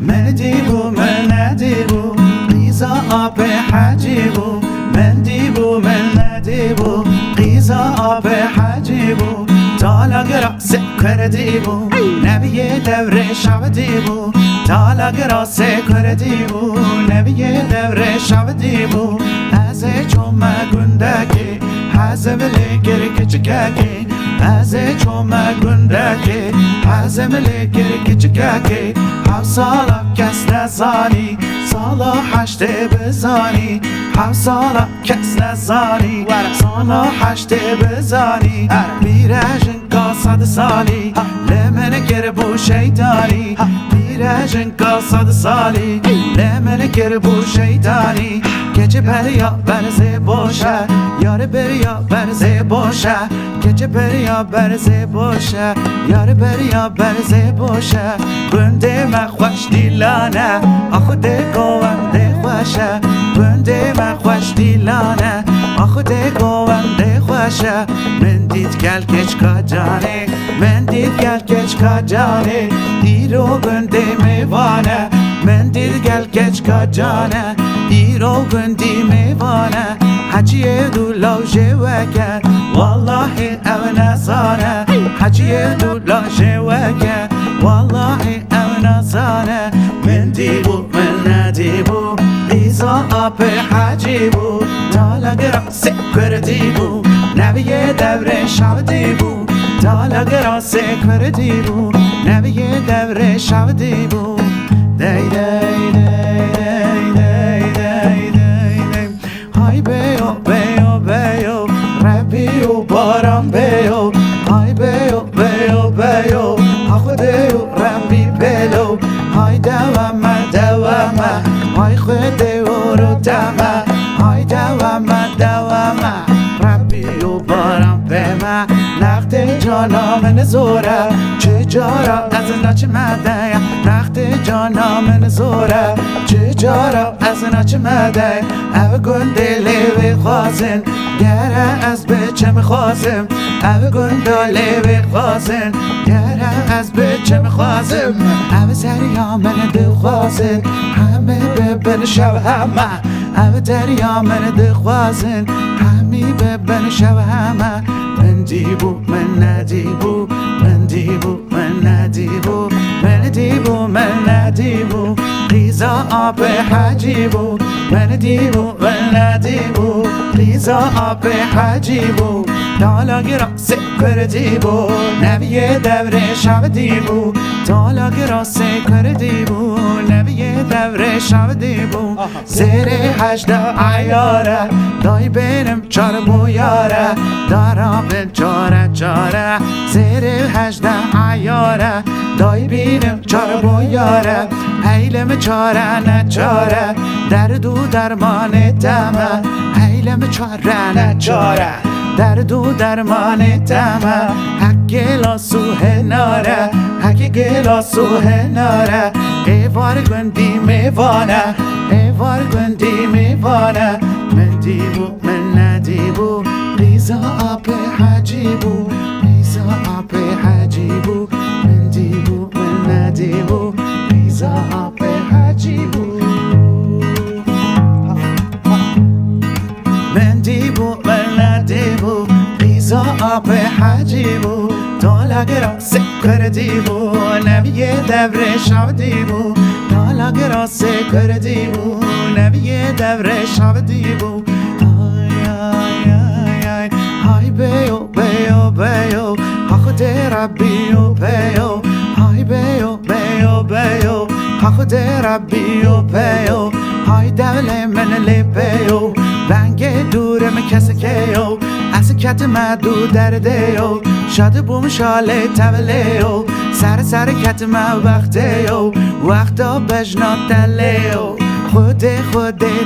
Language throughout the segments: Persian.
من دیبو من ندیبو قیزا آب حجیبو من دیبو من ندیبو قیزا آب حجیبو تالا گراس کردیبو نبی دور شب دیبو تالا گراس کردیبو نبی دور شب دیبو از چوم گندگی حزم لگر کچککی از چوم گندگی حزم لگر کچککی هف سالا کس نزانی سالا هشت بزانی هف سالا کس نزانی سالا هشت بزانی بیرجن کا صد سالی لمن کربو شیطانی بیرجن کا صد سالی لمن کربو شیطانی گچه بریا برزه باشه یار بریا برزه باشه گچه بریا برزه باشه یار بریا برزه باشه بنده من خوش دیلانه آخو ده گوانده خوشه بنده من خوش دیلانه آخو ده گوانده خوشه من دید گل کچ کا جانه من دید گل کچ کا جانه دیرو بنده میوانه من دید گل کچ کا جانه دیرو گندی میوانه حجیه دولا جوکه والله او نزانه حجیه دولا جوکه والله او نزانه من دیبو من ندیبو قیزا آب حجیبو تالا گراس کردیبو نبی دور شب دیبو تالا گراس کردیبو نبی دور شب دیبو دی دی دی های بیو بیو بیو ربیو باران بیو های بیو بیو بیو خودیو ربی بلو های دوامه دوامه های خودیو رو دمه های دوامه دوامه ربیو باران بمه نقد جانا من زوره چجارا از ناچ مده نقد جانا من زوره چجارا از ناچ مده او گندلی بخوازن گره از بچه میخوازم او گندلی بخوازن گره از بچه میخوازم او دریا من دخوازن همه ببن شب همه او دریا من دخوازن همی ببن شب همه من دیبو من ندیبو من دیبو من ندیبو من دیبو من ندیبو قیزا آب حجیبو من دیبو من ندیبو قیزا آب حجیبو تالا گراس کردیبو نبی دور شب دیبو تالا گراس کردیبو نبی دور شب دیبو زیر 18 عیاره دای بینم چار بویاره دارم به چاره چاره زیر 18 عیاره دای بینم چار بویاره حیلم چاره نچاره درد و درمان دمه حیلم چاره نچاره درد و درمان دمه حک گلاسو هناره حک گلاسو هناره ایوار گندی میوانه ایوار گندی میوانه من دیبو من ندیبو قیزا آب حجیبو قیزا آب حجیبو من دیبو من ندیبو قیزا آب حجیبو من دیبو من ندیبو قیزا آب حجیبو تالا گراس کردیبو نبی دور شب دیبو تالا گراس کردیبو نبی دور شب دیبو های بیو بیو بیو خود ربیو بیو های بیو بیو بیو خود ربیو بیو های دول من لی بیو بنگ دورم کسی کیو از کت مدو دردیو شاد بوم شاله تولیو سر کت ما وقتیو وقتا بجنا تلیو خود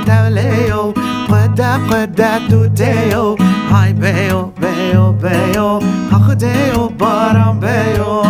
تولیو قد دوتیو های بیو بیو بیو خودیو باران بیو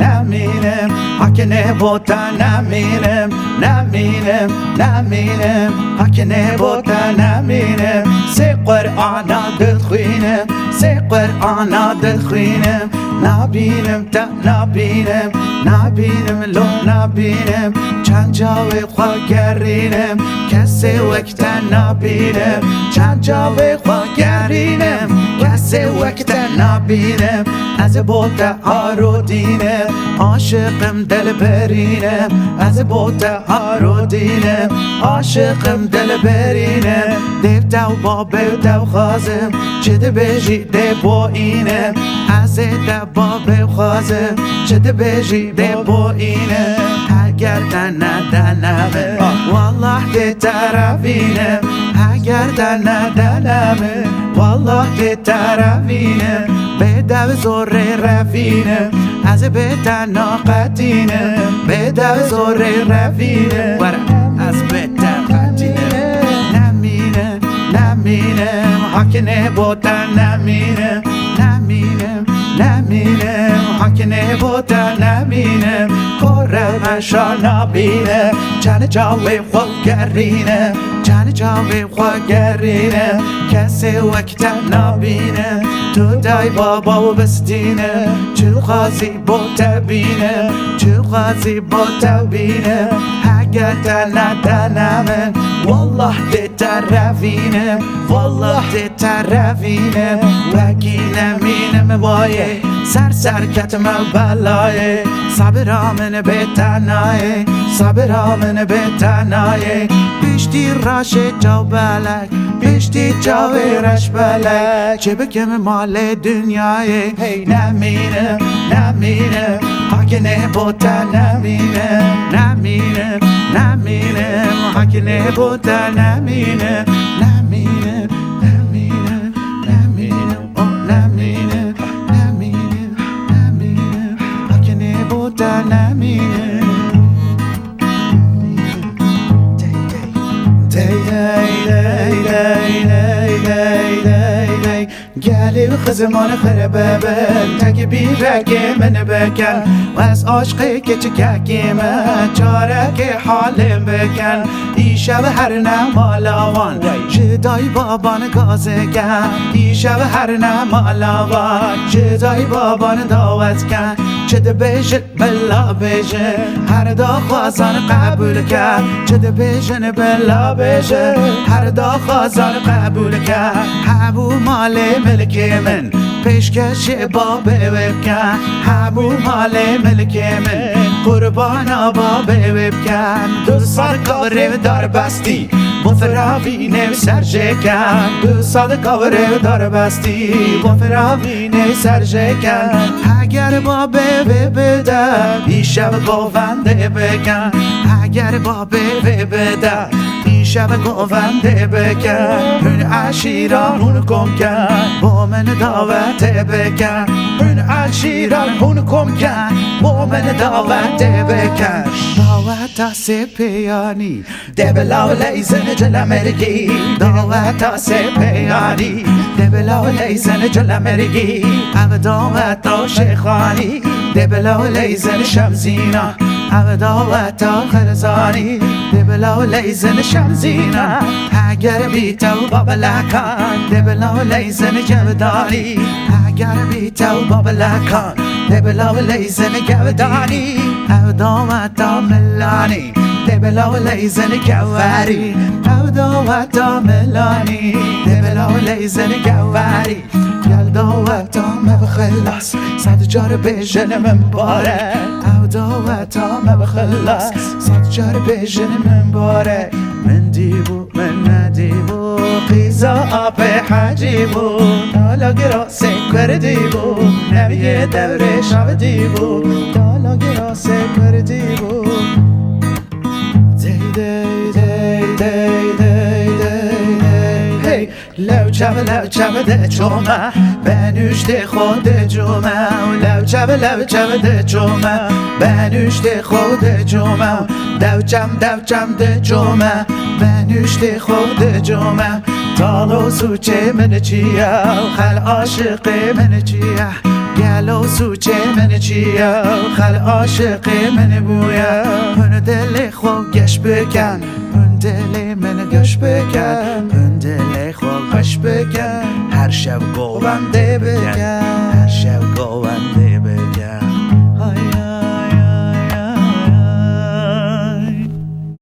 نمینم حکنه بوتا نمینم نمینم نمینم حکنه بوتا نمینم سی قرآن دل خوینم سی قرآن دل خوینم نبینم تا نبینم نبینم لو نبینم چند جاوی خواه گرینم کسی وقت نبینم چند جاوی خواه گرینم کسی وقت نبینم از بوت هارو دینم عاشقم دل برینم از بوت هارو دینم عاشقم دل برینم دیو دو بابه دو خازم چه بجی دی با اینم از دو بابه خازم چه بجی دی با اینم اگر دنمه والله دی طرفینم اگر دنمه والله دی طرفینم به دو زور رفینم از به تناقتینم به دو زور رفینم از به تناقتینم نمینم نمینم حکنه بوتا نمینم نمینم نمینم حکنه بوتا نمینم کورم شا نبینم چند جاوی خواه گرینم چند جاوی خواه گرینم کسی وقت نبینم تو دای بابا و بستینم چو خازی بوتا بینم چو خازی بوتا بینم اگر دنمه والله دی طرفینم والله دی طرفینم وکی نمینم وایه سر کتم بلایه صبرامن به تنایه صبرامن به تنایه بیشتی راش جو بلک بیشتی جاوی رش بلک چه بکم مال دنیای نمینم نمینم حکنه بوتا نمینم نمینم نمینم حکنه بوتا نمینم نمینم نمینم نمینم نمینم نمینم نمینم حکنه بوتا نمینم گلی و خزمان خربه بل تک بیرک من بکن و از عاشقی که چککی من چاره که حالم بکن ایشه و هر نمالاوان جدای بابان گازه کن ایشه و هر نمالاوان جدای بابان دعوت کن چه ده بیشن بلا بیشن هر دا خوازان قبول کن چه ده بیشن بلا بیشن هر دا خوازان قبول کن همو مال ملک من پیشکش بابه بکن همو مال ملک من قربانا بابه بکن دو سال کاره دار بستی مفراوینه سرجکن دو سال کاره دار بستی مفراوینه سرجکن اگر بابه بده بیشه و گوونده بکن اگر بابه بده بیشه و گوونده بکن اون عشیران اون کم کن با من دعوت بکن اون عشیران اون کم کن با من دعوت بکن دعوت سپیانی دبلا لیزن جل مرگی دعوت سپیانی دبلا لیزن جل مرگی او دعوت شیخانی دبلا لیزن شمزینا او دعوت خرزانی دبلا لیزن شمزینا اگر بی تو بابلکان دبلا لیزن جودانی اگر بی تو بابلکان دبلا لیزن جودانی او دعوت ملانی دبلا لیزن جواری او دعوت ملانی دبلا لیزن جواری گل دعوتام بخلاص صد جار بجن من باره او دعوتام بخلاص صد جار بجن من باره من دیبو من ندیبو قیزا آب حجیبو دالا گراس کردیبو نبی دوره شب دیبو دالا گراس کردیبو دی دی دی دی دی دی لو چب ده چومه بنوشت خود جومه لو چب ده چومه بنوشت خود جومه دو چم ده جومه بنوشت خود جومه تالو سوچه من چیه خل عاشق من چیه گلو سوچه من چیه خل عاشق من بویا هن دل خو گش بکن هن دل من گش بکن هن دل خو گش بکن هر شب گوبنده بکن